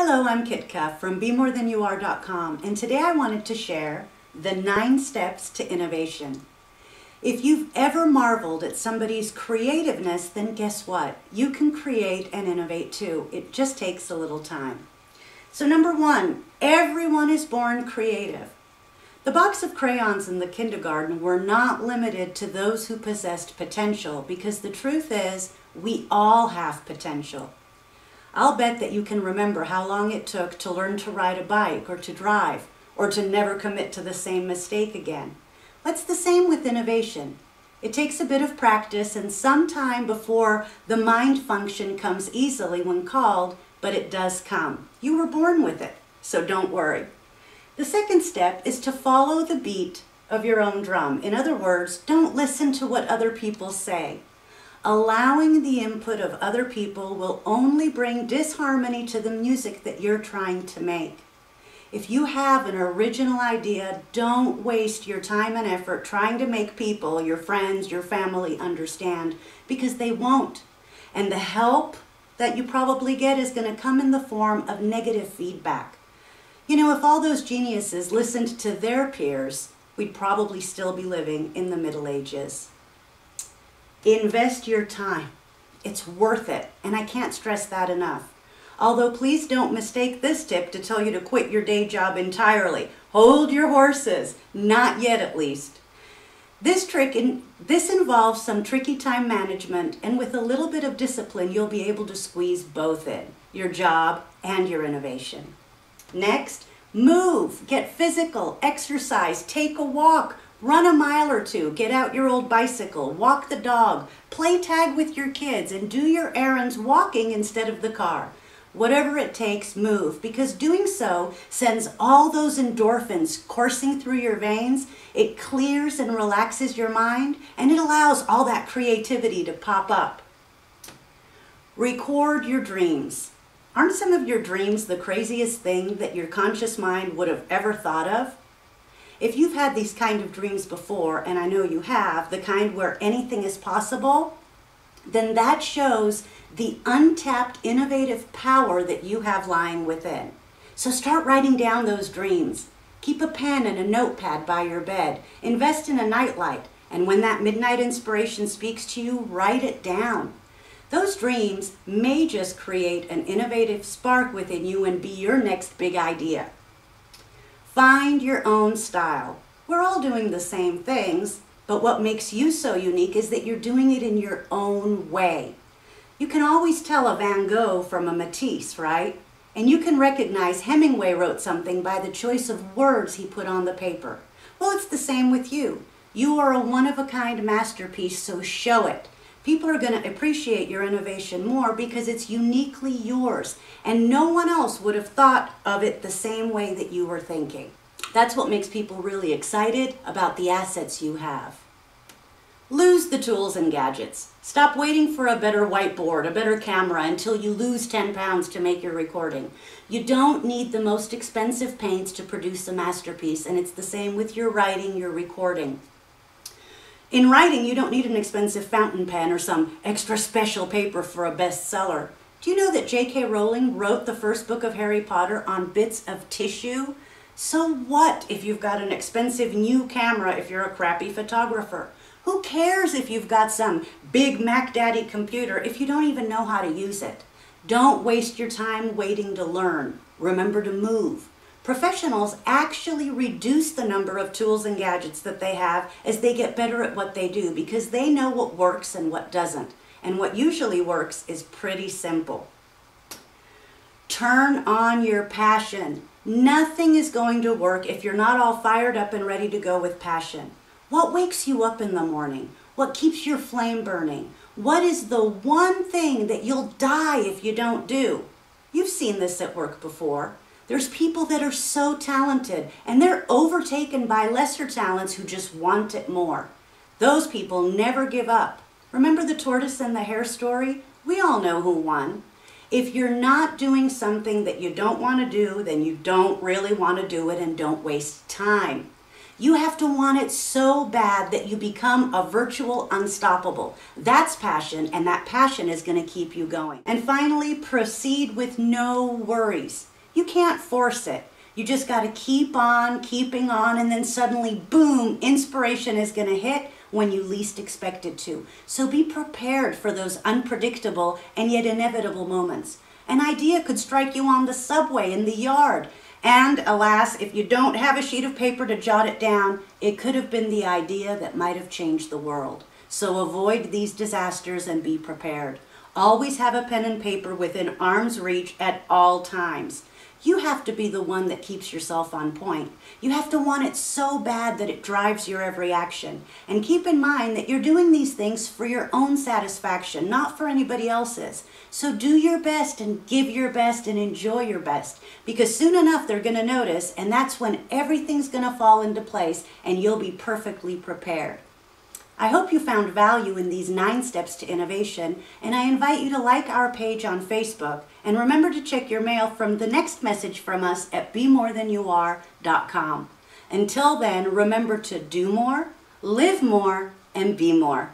Hello, I'm Kitka from BeMoreThanYouAre.com, and today I wanted to share the 9 steps to innovation. If you've ever marveled at somebody's creativeness, then guess what? You can create and innovate too. It just takes a little time. So number 1, everyone is born creative. The box of crayons in the kindergarten were not limited to those who possessed potential, because the truth is, we all have potential. I'll bet that you can remember how long it took to learn to ride a bike or to drive, or to never commit to the same mistake again. That's the same with innovation. It takes a bit of practice and some time before the mind function comes easily when called, but it does come. You were born with it, so don't worry. The second step is to follow the beat of your own drum. In other words, don't listen to what other people say. Allowing the input of other people will only bring disharmony to the music that you're trying to make. If you have an original idea, don't waste your time and effort trying to make people, your friends, your family understand, because they won't. And the help that you probably get is going to come in the form of negative feedback. You know, if all those geniuses listened to their peers, we'd probably still be living in the Middle Ages. Invest your time. It's worth it, and I can't stress that enough. Although please don't mistake this tip to tell you to quit your day job entirely. Hold your horses, not yet at least. This involves some tricky time management, and with a little bit of discipline, you'll be able to squeeze both in, your job and your innovation. Next, move, get physical, exercise, take a walk, run a mile or two, get out your old bicycle, walk the dog, play tag with your kids, and do your errands walking instead of the car. Whatever it takes, move, because doing so sends all those endorphins coursing through your veins. It clears and relaxes your mind, and it allows all that creativity to pop up. Record your dreams. Aren't some of your dreams the craziest thing that your conscious mind would have ever thought of? If you've had these kind of dreams before, and I know you have, the kind where anything is possible, then that shows the untapped innovative power that you have lying within. So start writing down those dreams. Keep a pen and a notepad by your bed. Invest in a nightlight, and when that midnight inspiration speaks to you, write it down. Those dreams may just create an innovative spark within you and be your next big idea. Find your own style. We're all doing the same things, but what makes you so unique is that you're doing it in your own way. You can always tell a Van Gogh from a Matisse, right? And you can recognize Hemingway wrote something by the choice of words he put on the paper. Well, it's the same with you. You are a one-of-a-kind masterpiece, so show it. People are going to appreciate your innovation more because it's uniquely yours, and no one else would have thought of it the same way that you were thinking. That's what makes people really excited about the assets you have. Lose the tools and gadgets. Stop waiting for a better whiteboard, a better camera, until you lose 10 pounds to make your recording. You don't need the most expensive paints to produce a masterpiece, and it's the same with your writing, your recording. In writing, you don't need an expensive fountain pen or some extra special paper for a bestseller. Do you know that J.K. Rowling wrote the first book of Harry Potter on bits of tissue? So what if you've got an expensive new camera if you're a crappy photographer? Who cares if you've got some big Mac Daddy computer if you don't even know how to use it? Don't waste your time waiting to learn. Remember to move. Professionals actually reduce the number of tools and gadgets that they have as they get better at what they do, because they know what works and what doesn't. And what usually works is pretty simple. Turn on your passion. Nothing is going to work if you're not all fired up and ready to go with passion. What wakes you up in the morning? What keeps your flame burning? What is the one thing that you'll die if you don't do? You've seen this at work before. There's people that are so talented, and they're overtaken by lesser talents who just want it more. Those people never give up. Remember the tortoise and the hare story? We all know who won. If you're not doing something that you don't want to do, then you don't really want to do it, and don't waste time. You have to want it so bad that you become a virtual unstoppable. That's passion, and that passion is going to keep you going. And finally, proceed with no worries. You can't force it. You just got to keep on keeping on, and then suddenly, boom, inspiration is going to hit when you least expect it to. So be prepared for those unpredictable and yet inevitable moments. An idea could strike you on the subway, in the yard. And alas, if you don't have a sheet of paper to jot it down, it could have been the idea that might have changed the world. So avoid these disasters and be prepared. Always have a pen and paper within arm's reach at all times. You have to be the one that keeps yourself on point. You have to want it so bad that it drives your every action. And keep in mind that you're doing these things for your own satisfaction, not for anybody else's. So do your best and give your best and enjoy your best, because soon enough they're going to notice, and that's when everything's going to fall into place and you'll be perfectly prepared. I hope you found value in these 9 steps to innovation, and I invite you to like our page on Facebook, and remember to check your mail from the next message from us at BeMoreThanYouAre.com. Until then, remember to do more, live more, and be more.